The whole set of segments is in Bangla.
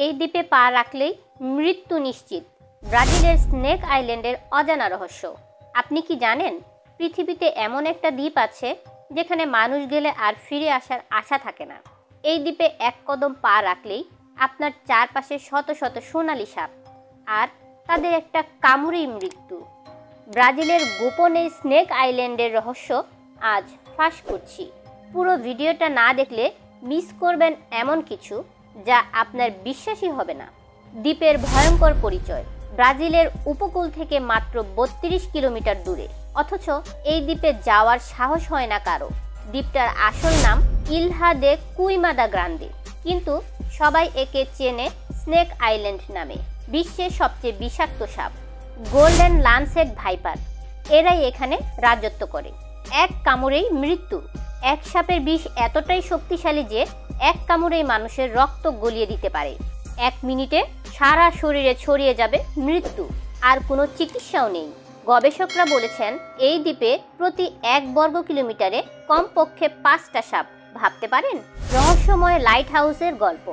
এই দ্বীপে পা রাখলেই মৃত্যু নিশ্চিত। ব্রাজিলের স্নেক আইল্যান্ডের অজানা রহস্য। আপনি কি জানেন পৃথিবীতে এমন একটা দ্বীপ আছে যেখানে মানুষ গেলে আর ফিরে আসার আশা থাকে না? এই দ্বীপে এক কদম পা রাখলেই আপনার চারপাশে শত শত সোনালি সাপ, আর তাদের একটা কামড়েই মৃত্যু। ব্রাজিলের গোপন এই স্নেক আইল্যান্ডের রহস্য আজ ফাঁস করছি। পুরো ভিডিওটা না দেখলে মিস করবেন এমন কিছু যা আপনার বিশ্বাসই হবে না। দ্বীপের ভয়ঙ্কর পরিচয়। ব্রাজিলের উপকূল থেকে মাত্র 32 কিলোমিটার দূরে, অথচ এই দ্বীপে যাওয়ার সাহস হয় না কারো। দ্বীপটার আসল নাম ইলহা দে কুইমাদা গ্রান্দে, কিন্তু সবাই একে চেনে স্নেক আইল্যান্ড নামে। বিশ্বের সবচেয়ে বিষাক্ত সাপ গোল্ডেন লানসেট ভাইপার, এরাই এখানে রাজত্ব করে। এক কামড়েই মৃত্যু। এক সাপের বিষ এতটাই শক্তিশালী যে এক কামড়েই মানুষের রক্ত গলিয়ে দিতে পারে। 1 মিনিটে সারা শরীরে ছড়িয়ে যাবে মৃত্যু, আর কোনো চিকিৎসাও নেই। গবেষকরা বলেছেন এই দ্বীপে প্রতি 1 বর্গ কিলোমিটারে কমপক্ষে 5টা সাপ। ভাবতে পারেন? রহস্যময় লাইট হাউসের গল্প।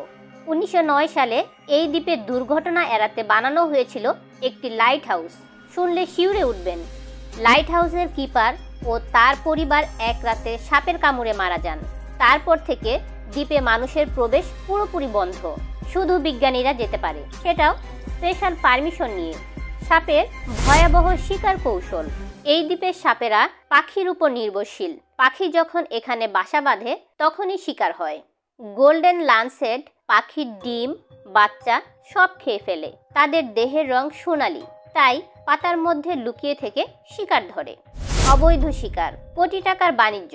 1909 সালে এই দ্বীপে দুর্ঘটনা এড়াতে বানানো হয়েছিল একটি লাইট হাউস। শুনলে শিউরে উঠবেন। লাইট হাউসের কিপার ও তার পরিবার এক রাতে সাপের কামড়ে মারা যান। তারপর থেকে দ্বীপে মানুষের প্রবেশ পুরোপুরি বন্ধ। শুধু বিজ্ঞানীরা যেতে পারে, সেটাও স্পেশাল পারমিশন নিয়ে। সাপের ভয়াবহ শিকার কৌশল। এই দ্বীপের সাপেরা পাখির উপর নির্ভরশীল। পাখি যখন এখানে বাসা বাঁধে তখনই শিকার হয়। গোল্ডেন লানসেট পাখির ডিম, বাচ্চা সব খেয়ে ফেলে। তাদের দেহের রং সোনালি, তাই পাতার মধ্যে লুকিয়ে থেকে শিকার ধরে। অবৈধ শিকার, কোটি টাকার বাণিজ্য।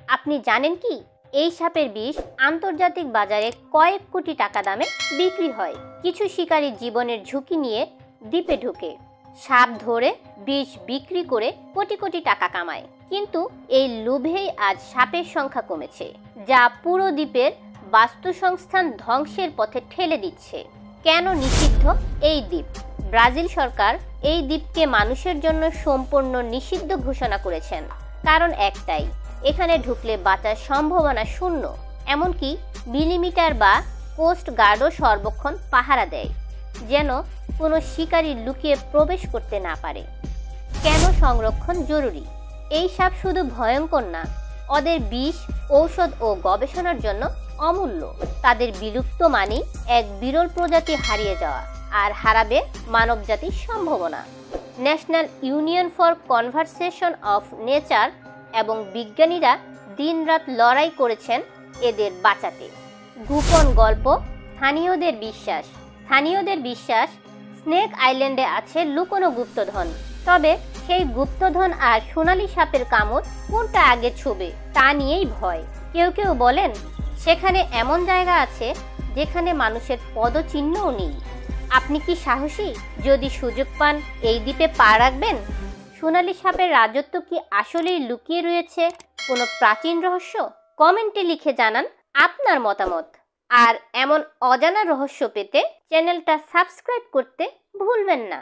আপনি জানেন কি এই সাপের বিষ আন্তর্জাতিক বাজারে কয়েক কোটি টাকা দামে বিক্রি হয়। কিছু শিকারী জীবনের ঝুঁকি নিয়ে দ্বীপে ঢুকে সাপ ধরে বিষ বিক্রি করে কোটি কোটি টাকা কামায়। কিন্তু এই লোভেই আজ সাপের সংখ্যা কমেছে, যা পুরো দ্বীপের বাস্তুসংস্থান ধ্বংসের পথে ঠেলে দিচ্ছে। কেন নিষিদ্ধ এই দ্বীপ? ব্রাজিল সরকার এই দ্বীপকে মানুষের জন্য সম্পূর্ণ নিষিদ্ধ ঘোষণা করেছেন। কারণ একটাই, এখানে ঢুকলে বাঁচার সম্ভাবনা শূন্য। এমনকি মিলিমিটার বা কোস্ট গার্ডও সর্বক্ষণ পাহারা দেয়, যেন কোনো শিকারী লুকিয়ে প্রবেশ করতে না পারে। কেন সংরক্ষণ জরুরি? এই সাপ শুধু ভয়ঙ্কর না, ওদের বিষ, ঔষধ ও গবেষণার জন্য অমূল্য। তাদের বিলুপ্ত মানেই এক বিরল প্রজাতি হারিয়ে যাওয়া, আর হারাবে মানবজাতির সম্ভাবনা। National union for conservation of nature এবং বিজ্ঞানীরা দিনরাত লড়াই করেছেন এদের বাঁচাতে। গোপন গল্প, স্থানীয়দের বিশ্বাস। স্থানীয়দের বিশ্বাস স্নেক আইল্যান্ডে আছে লুকোনো গুপ্তধন। তবে সেই গুপ্তধন আর সোনালি সাপের কামড় কোনটা আগে ছুবে তা নিয়েই ভয়। কেউ কেউ বলেন সেখানে এমন জায়গা আছে যেখানে মানুষের পদচিহ্নও নেই। আপনি কি সাহসী? যদি সুযোগ পান এই দ্বীপে পা রাখবেন? সোনালি সাপের রাজত্ব কি আসলেই লুকিয়ে রয়েছে কোনো প্রাচীন রহস্য? কমেন্টে লিখে জানান আপনার মতামত। আর এমন অজানা রহস্য পেতে চ্যানেলটা সাবস্ক্রাইব করতে ভুলবেন না।